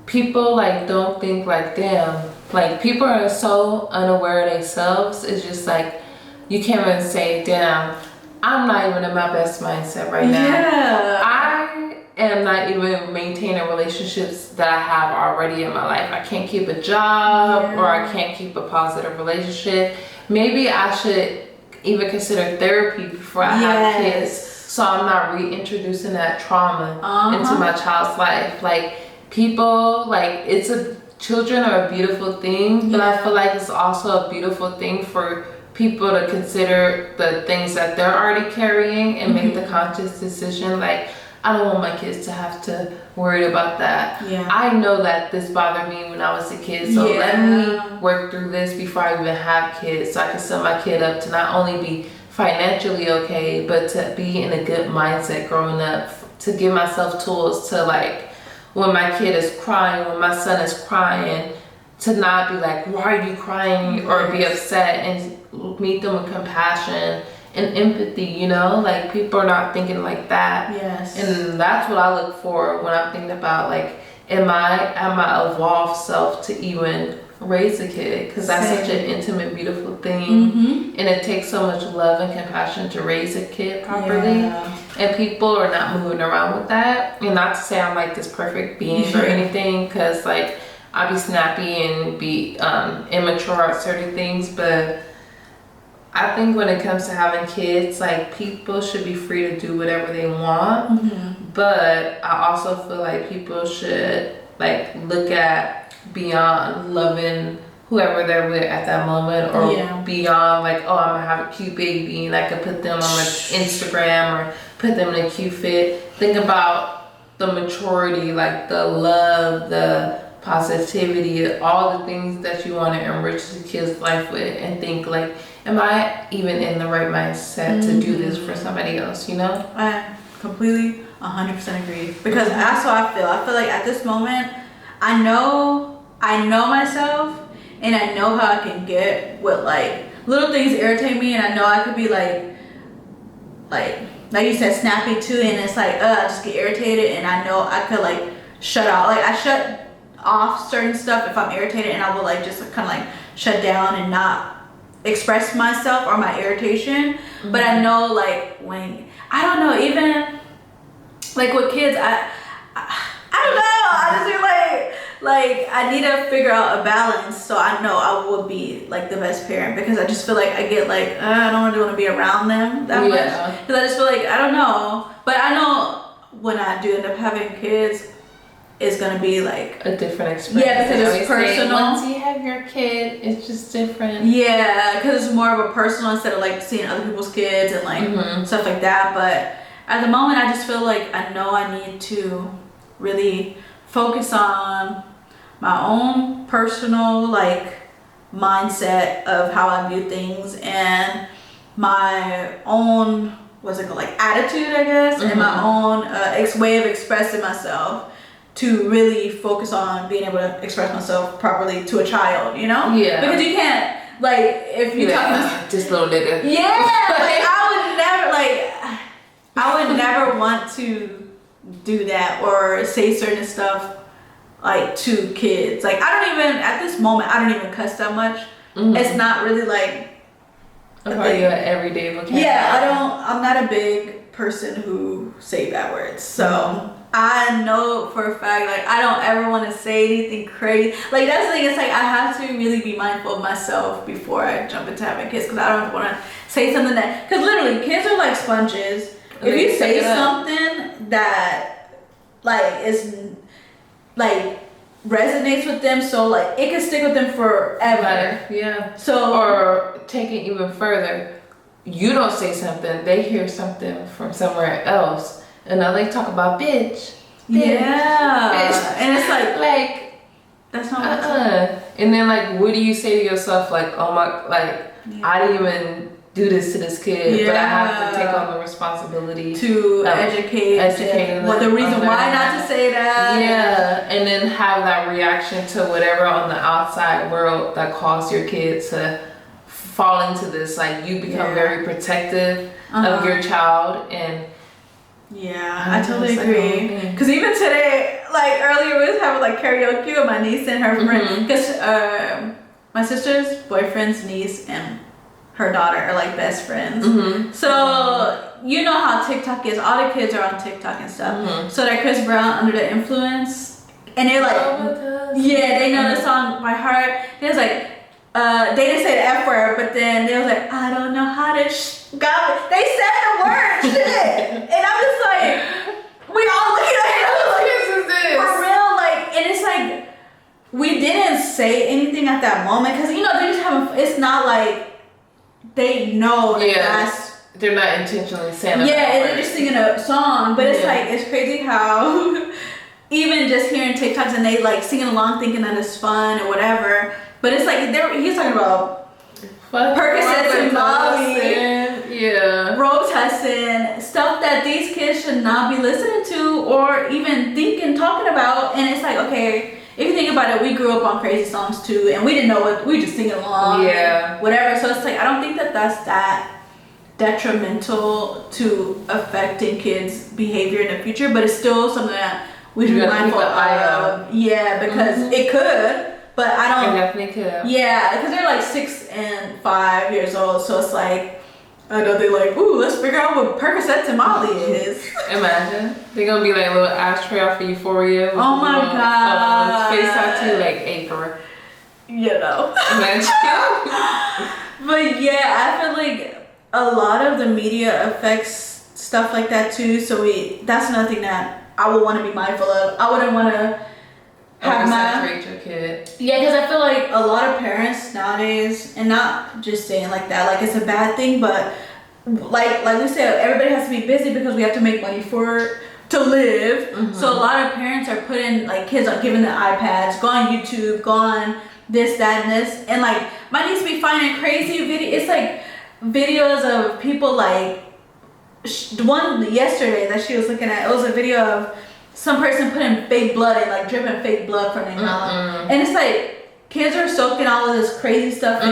Speaker 1: people like don't think like, damn, like people are so unaware of themselves. It's just like you can't even say, damn, I'm not even in my best mindset right now.
Speaker 2: Yeah.
Speaker 1: I am not even maintaining relationships that I have already in my life. I can't keep a job or I can't keep a positive relationship. Maybe I should even consider therapy before I have kids, so I'm not reintroducing that trauma into my child's life. Like people, like children are a beautiful thing, but I feel like it's also a beautiful thing for people to consider the things that they're already carrying and make the conscious decision. Like, I don't want my kids to have to worry about that. Yeah. I know that this bothered me when I was a kid, so let me work through this before I even have kids, so I can set my kid up to not only be financially okay, but to be in a good mindset growing up, to give myself tools to, like, when my kid is crying, when my son is crying, to not be like, why are you crying, or be upset, and meet them with compassion and empathy, you know? Like, people are not thinking like that. Yes. And that's what I look for when I'm thinking about, like, am I evolved self to even raise a kid? Because that's such an intimate, beautiful thing. And it takes so much love and compassion to raise a kid properly. And people are not moving around with that. And not to say I'm like this perfect being or anything, because like I'll be snappy and be immature at certain things, but I think when it comes to having kids, like, people should be free to do whatever they want. But I also feel like people should, like, look at beyond loving whoever they're with at that moment, or beyond, like, oh, I'm gonna have a cute baby and I could put them on my Instagram or put them in a cute fit. Think about the maturity, like the love, the positivity, all the things that you want to enrich the kid's life with, and think like, am I even in the right mindset to do this for somebody else, you know?
Speaker 2: I completely 100% agree, because that's how I feel. I feel like at this moment, I know myself, and I know how I can get with, like, little things irritate me, and I know I could be like you said, snappy too, and it's like, I just get irritated, and I know I could, like, shut out. Like, I shut off certain stuff if I'm irritated, and I will, like, just kind of, like, shut down and not express myself or my irritation. But I know, like, when, I don't know, even, like, with kids, I don't know, I just feel like I need to figure out a balance, so I know I will be, like, the best parent, because I just feel like I get, like, I don't really want to be around them that much, because I just feel like, I don't know, but I know when I do end up having kids, it's gonna be like
Speaker 1: a different experience.
Speaker 2: Yeah, because it's personal.
Speaker 1: Once you have your kid, it's just different.
Speaker 2: Yeah, because it's more of a personal, instead of, like, seeing other people's kids and, like, stuff like that. But at the moment, I just feel like I know I need to really focus on my own personal, like, mindset of how I view things, and my own, what's it called, like, attitude, I guess, and my own way of expressing myself, to really focus on being able to express myself properly to a child, you know? Yeah. Because you can't, like, if you talk to
Speaker 1: this little nigga.
Speaker 2: Yeah, like, I would never want to do that or say certain stuff, like, to kids. Like, at this moment, I don't even cuss that much. It's not really, like,
Speaker 1: a part of your everyday vocabulary.
Speaker 2: Yeah, I'm not a big person who say bad words, so I know for a fact, like, I don't ever want to say anything crazy. Like, that's the thing, it's like, I have to really be mindful of myself before I jump into having kids, because I don't want to say something that, because literally, kids are like sponges. If you say something that, like, is, like, resonates with them, so, like, it can stick with them forever.
Speaker 1: Yeah.
Speaker 2: So,
Speaker 1: or take it even further, you don't say something, they hear something from somewhere else, and now they talk about bitch.
Speaker 2: Bitch. And it's like that's not
Speaker 1: and then, like, what do you say to yourself? Like, oh my, like, I didn't even do this to this kid, but I have to take on the responsibility
Speaker 2: to educate well, the reason why not to say that.
Speaker 1: Yeah, and then have that reaction to whatever on the outside world that caused your kid to fall into this. Like, you become very protective of your child, and
Speaker 2: I totally agree. Because even today, like earlier, we was having like karaoke with my niece and her friend. Because my sister's boyfriend's niece and her daughter are like best friends. So you know how TikTok is. All the kids are on TikTok and stuff. So that Chris Brown, Under the Influence, and they're like, they know the song by heart. They was like, they didn't say the F word, but then they was like, I don't know how to God. They said the word shit, and I'm just like, we all looking at it. For real, like, and it's like we didn't say anything at that moment because, you know, they just have. It's not like they know that's.
Speaker 1: They're not intentionally saying it.
Speaker 2: Yeah, and they're just singing a song, but it's like, it's crazy how even just hearing TikToks and they like singing along thinking that it's fun or whatever, but it's like he's talking about Percocets and Molly, Robitussin, stuff that these kids should not be listening to or even thinking, talking about, and it's like, okay, if you think about it, we grew up on crazy songs too, and we didn't know what, we just singing along, whatever, so it's like, I don't think that that's that detrimental to affecting kids' behavior in the future, but it's still something that we should be mindful of. Yeah, because it could, but I don't.
Speaker 1: It definitely could.
Speaker 2: Yeah, because they're like 6 and 5 years old, so it's like, I know they're like, ooh, let's figure out what Percocets and Molly is.
Speaker 1: Imagine. They're gonna be like a little ashtray off of Euphoria. With
Speaker 2: oh my god.
Speaker 1: Face tattoo, like April.
Speaker 2: You know.
Speaker 1: Imagine.
Speaker 2: But yeah, I feel like a lot of the media affects stuff like that too, so that's another thing that I would want to be mindful of. I wouldn't want to have
Speaker 1: your kid.
Speaker 2: Yeah, because I feel like a lot of parents nowadays, and not just saying like that, like it's a bad thing, but like we said, everybody has to be busy because we have to make money to live. So a lot of parents are putting like kids on giving them iPads, go on YouTube, go on this, that, and this, and like my niece be finding crazy videos. It's like videos of people like one yesterday that she was looking at, it was a video of some person putting fake blood and like dripping fake blood from their mouth, and it's like kids are soaking all of this crazy stuff in,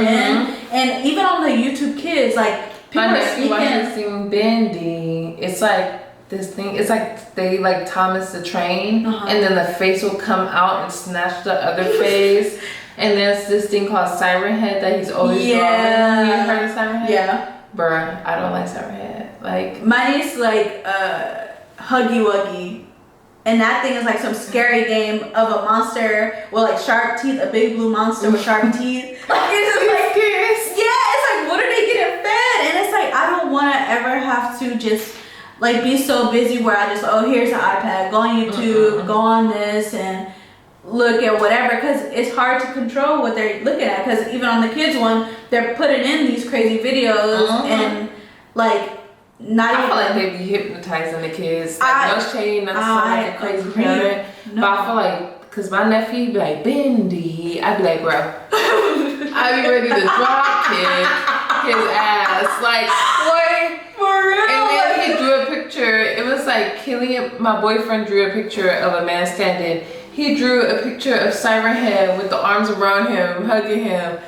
Speaker 2: and even on the YouTube Kids, like people are speaking.
Speaker 1: Watching thing Bendy, it's like this thing. It's like they like Thomas the Train, and then the face will come out and snatch the other face. And there's this thing called Siren Head that he's always drawing. You heard of Siren Head? Yeah. Bruh, I don't like Siren Head. Like,
Speaker 2: mine is like Huggy Wuggy. And that thing is like some scary game of a monster with like shark teeth, a big blue monster with shark teeth. Like, it's just like, it's like, what are they getting fed? And it's like, I don't want to ever have to just like be so busy where I just, here's an iPad, go on YouTube, go on this, and look at whatever, because it's hard to control what they're looking at, because even on the kids one, they're putting in these crazy videos and like not
Speaker 1: I feel like they be hypnotizing the kids. Like, no shade, not to sound like a crazy parent, but I feel like, because my nephew be like, Bendy, I'd be like, bro, I'd be ready to drop his ass, like, what?
Speaker 2: For real?
Speaker 1: And then he drew a picture, it was like my boyfriend drew a picture of a man standing. He drew a picture of Siren Head with the arms around him, hugging him.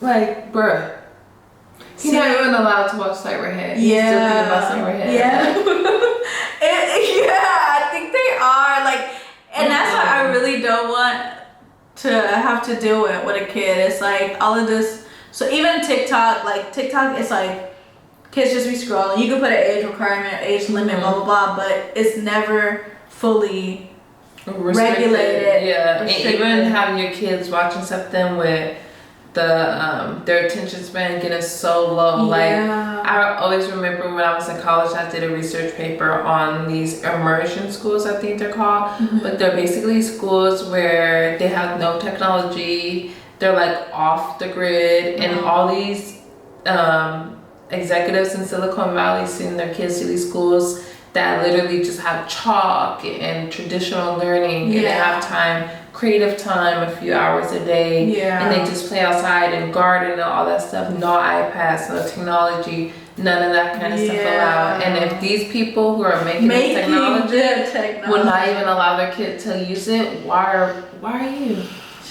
Speaker 1: Like, bruh. He's not even allowed to watch Siren Head. He's still thinking about Siren Head.
Speaker 2: I think they are. Like, and that's what I really don't want to have to deal with a kid. It's like all of this. So even TikTok, it's like kids just be scrolling. You can put an age requirement, age limit, blah, blah, blah, but it's never fully regulated.
Speaker 1: Yeah, and even having your kids watching something with their attention span getting so low. Like, I always remember when I was in college, I did a research paper on these immersion schools, I think they're called, but they're basically schools where they have no technology, they're like off the grid, and all these executives in Silicon Valley send their kids to these schools that literally just have chalk and traditional learning, and they have time creative time a few hours a day. And they just play outside and garden and all that stuff. No iPads, no technology, none of that kind of stuff allowed. And if these people who are making this technology would not even allow their kid to use it, why are you?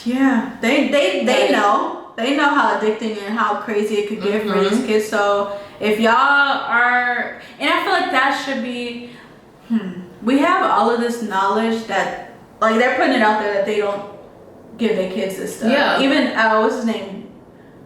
Speaker 2: Yeah, they know. They know how addicting and how crazy it could get for these kids. So if y'all are, and I feel like that should be, we have all of this knowledge that, like, they're putting it out there that they don't give their kids this stuff. Yeah. Even, what's his name?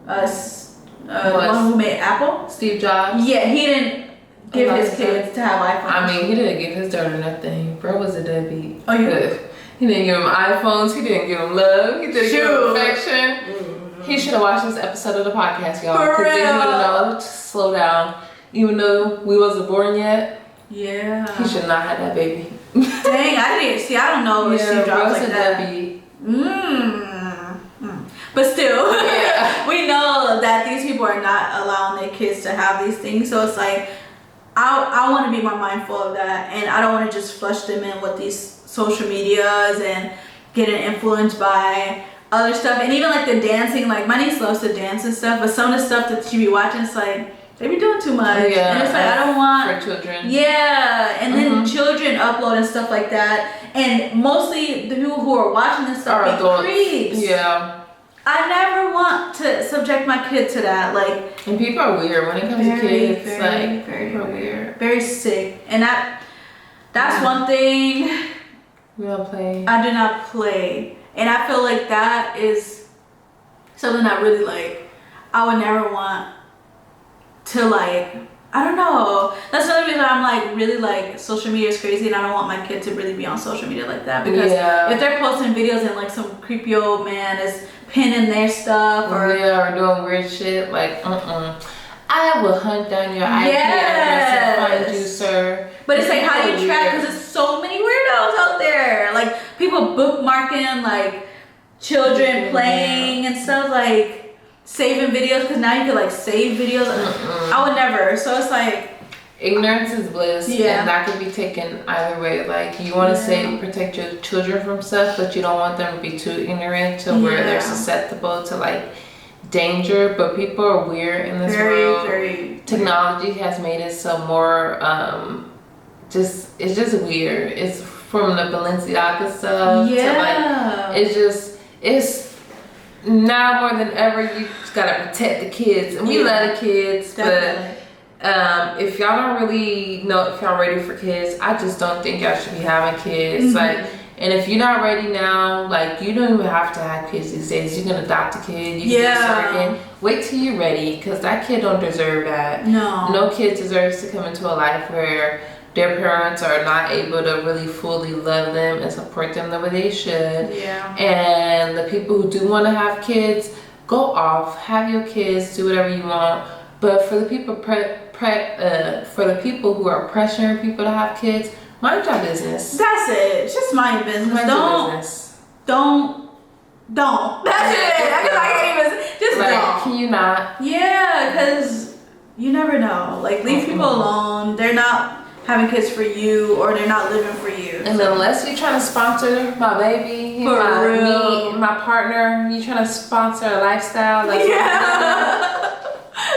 Speaker 2: The one who made Apple?
Speaker 1: Steve Jobs.
Speaker 2: Yeah, he didn't give his kids to have iPhones.
Speaker 1: I mean, he didn't give his daughter nothing. Bro was a deadbeat. Oh, yeah. He didn't give him iPhones. He didn't give him love. He didn't give him affection. He should have watched this episode of the podcast, y'all. Because then he would have known to slow down. Even though we wasn't born yet. Yeah. He should not have that baby.
Speaker 2: Dang, I didn't see. I don't know if Steve Jobs like that. But still, we know that these people are not allowing their kids to have these things. So it's like, I want to be more mindful of that. And I don't want to just flush them in with these social medias and getting influenced by other stuff. And even like the dancing, like my niece loves to dance and stuff, but some of the stuff that she be watching, it's like, they be doing too much. Yeah, and it's like, I don't want.
Speaker 1: For children.
Speaker 2: Yeah. And then children upload and stuff like that. And mostly the people who are watching this stuff be creeps.
Speaker 1: Yeah.
Speaker 2: I never want to subject my kid to that. Like,
Speaker 1: and people are weird when it comes to kids. Very weird.
Speaker 2: Very sick. And that's one thing.
Speaker 1: We don't play.
Speaker 2: I do not play. And I feel like that is something that really, like, I would never want to, like, I don't know. That's another reason I'm like, really, like, social media is crazy and I don't want my kid to really be on social media like that. Because if they're posting videos and like some creepy old man is pinning their stuff or
Speaker 1: doing weird shit, like, I will hunt down your IP address and find you, sir.
Speaker 2: But it's like, how do you track? Because there's so many weirdos out there. Like, people bookmarking, like, children playing and stuff, like, saving videos. Because now you can, like, save videos. I would never. So it's like,
Speaker 1: ignorance is bliss. And that can be taken either way. Like, you want to protect your children from stuff, but you don't want them to be too ignorant to where they're susceptible to, like, danger. But people are weird in this world. Technology has made it so more it's just weird. It's from the Balenciaga stuff to like, it's now more than ever, you just gotta protect the kids. And we love the kids, but if y'all don't really know if y'all ready for kids, I just don't think y'all should be having kids. Like, and if you're not ready now, like, you don't even have to have kids these days. You can adopt a kid. You can start again. Wait till you're ready, because that kid don't deserve that. No kid deserves to come into a life where their parents are not able to really fully love them and support them the way they should. And the people who do want to have kids, go off, have your kids, do whatever you want. But for the people for the people who are pressuring people to have kids, mind your business.
Speaker 2: That's it. Just mind your business. Don't. That's it. I can't even. Just
Speaker 1: like,
Speaker 2: don't.
Speaker 1: Can you not?
Speaker 2: Yeah, because you never know. Like, leave people alone. They're not having kids for you, or they're not living for you.
Speaker 1: And unless you're trying to sponsor my baby, me, my partner, you trying to sponsor a lifestyle. Like,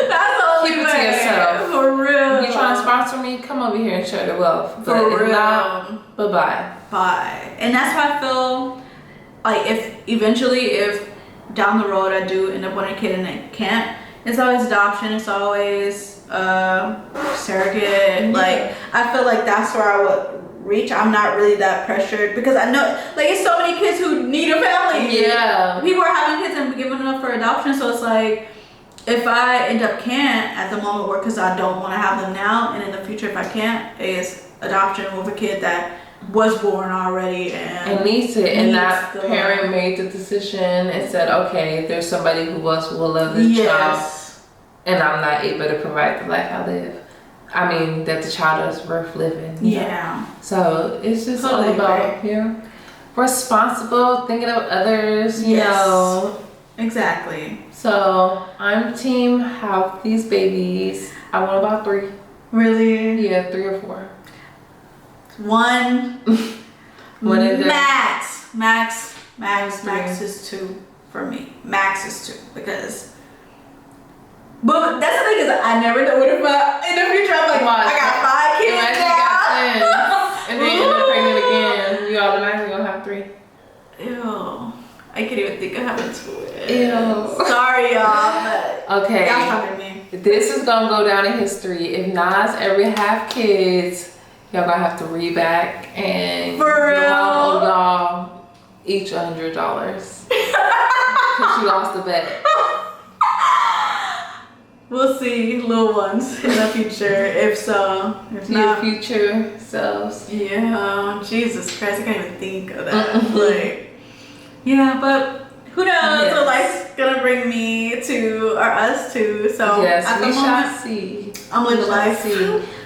Speaker 2: that's the only way.
Speaker 1: Keep it to yourself.
Speaker 2: For real.
Speaker 1: You trying to sponsor me? Come over here and share the wealth. But
Speaker 2: for real.
Speaker 1: Not, bye.
Speaker 2: And that's how I feel. Like, if down the road I do end up wanting a kid and I can't, it's always adoption. It's always surrogate. Like, I feel like that's where I would reach. I'm not really that pressured because I know, like, it's so many kids who need a family. People are having kids and giving them up for adoption. So it's like, if I end up can't at the moment, or because I don't want to have them now, and in the future if I can't, it's adoption with a kid that was born already and
Speaker 1: needs it. And that parent made the decision and said, okay, there's somebody who will love this child, and I'm not able to provide the life I live. I mean, that the child is worth living. So it's just all about responsible, thinking of others, you know.
Speaker 2: Exactly.
Speaker 1: So I'm team have these babies. I want about 3.
Speaker 2: Really?
Speaker 1: Yeah, 3 or 4.
Speaker 2: One. Max. Max is 2 for me. Max is 2 because. But that's the thing is I never know what if in the future I'm like I got 5 kids now.
Speaker 1: And then you end up pregnant again. You automatically gonna have 3.
Speaker 2: Ew. I can't even think of having twins.
Speaker 1: Ew.
Speaker 2: Sorry, y'all, but
Speaker 1: okay.
Speaker 2: y'all talking to me.
Speaker 1: This is gonna go down in history. If Nas ever have kids, y'all gonna have to read back and
Speaker 2: for real,
Speaker 1: y'all each $100 because she lost the bet.
Speaker 2: We'll see, little ones in the future. If so, if not,
Speaker 1: future selves.
Speaker 2: Yeah, Jesus Christ, I can't even think of that. Like, yeah, but who knows what life's gonna bring me to or us to. So
Speaker 1: yes,
Speaker 2: at the
Speaker 1: we shall
Speaker 2: moment,
Speaker 1: see.
Speaker 2: I'm living life.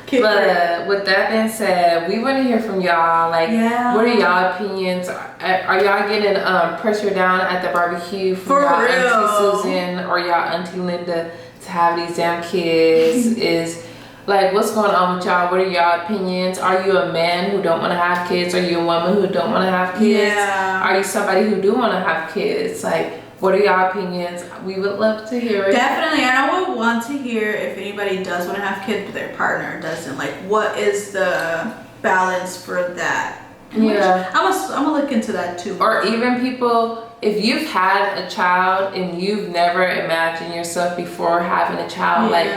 Speaker 1: But with that being said, we want to hear from y'all. Like, what are y'all opinions? Are y'all getting pressure down at the barbecue from y'all Auntie Susan or y'all Auntie Linda to have these damn kids? Is like, what's going on with y'all? What are y'all opinions? Are you a man who don't want to have kids? Are you a woman who don't want to have kids?
Speaker 2: Yeah.
Speaker 1: Are you somebody who do want to have kids? Like, what are y'all opinions? We would love to hear it.
Speaker 2: Definitely, and I would want to hear if anybody does want to have kids but their partner doesn't. Like, what is the balance for that?
Speaker 1: Yeah.
Speaker 2: I'm gonna look into that too.
Speaker 1: Or even people, if you've had a child and you've never imagined yourself before having a child, like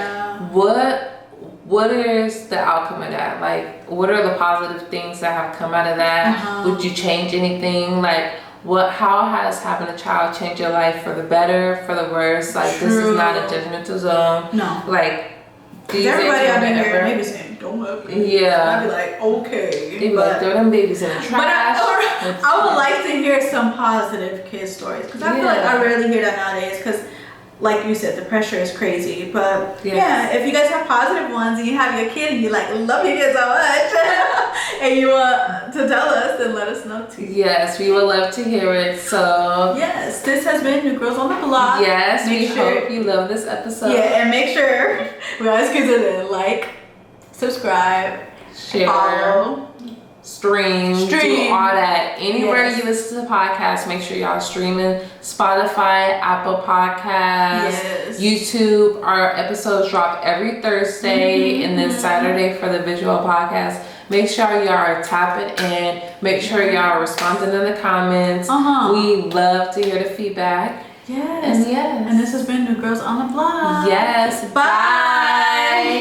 Speaker 1: what is the outcome of that? Like, what are the positive things that have come out of that? Would you change anything? Like, how has having a child changed your life for the better, for the worse? Like, this is not a judgmental zone.
Speaker 2: No.
Speaker 1: Like,
Speaker 2: everybody out here maybe saying, don't have kids.
Speaker 1: Yeah.
Speaker 2: I'd be like, okay.
Speaker 1: They'd be like, throw them babies in the trash.
Speaker 2: But I would like to hear some positive kid stories because I feel like I rarely hear that nowadays because, like you said, the pressure is crazy. But yeah, if you guys have positive ones and you have your kid and you like love your kid so much and you want to tell us, then let us know too.
Speaker 1: Yes, we would love to hear it. So
Speaker 2: yes, this has been New Girls on the Block.
Speaker 1: Yes, we hope you love this episode.
Speaker 2: Yeah, and make sure we always consider like, subscribe,
Speaker 1: share,
Speaker 2: follow,
Speaker 1: stream, do all that. Anywhere you listen to the podcast, make sure y'all streaming Spotify, Apple Podcasts, YouTube. Our episodes drop every Thursday and then Saturday for the visual podcast. Make sure y'all are tapping in. Make sure y'all are responding in the comments. We love to hear the feedback.
Speaker 2: Yes. And this has been New Girls on the Block.
Speaker 1: Yes. Bye.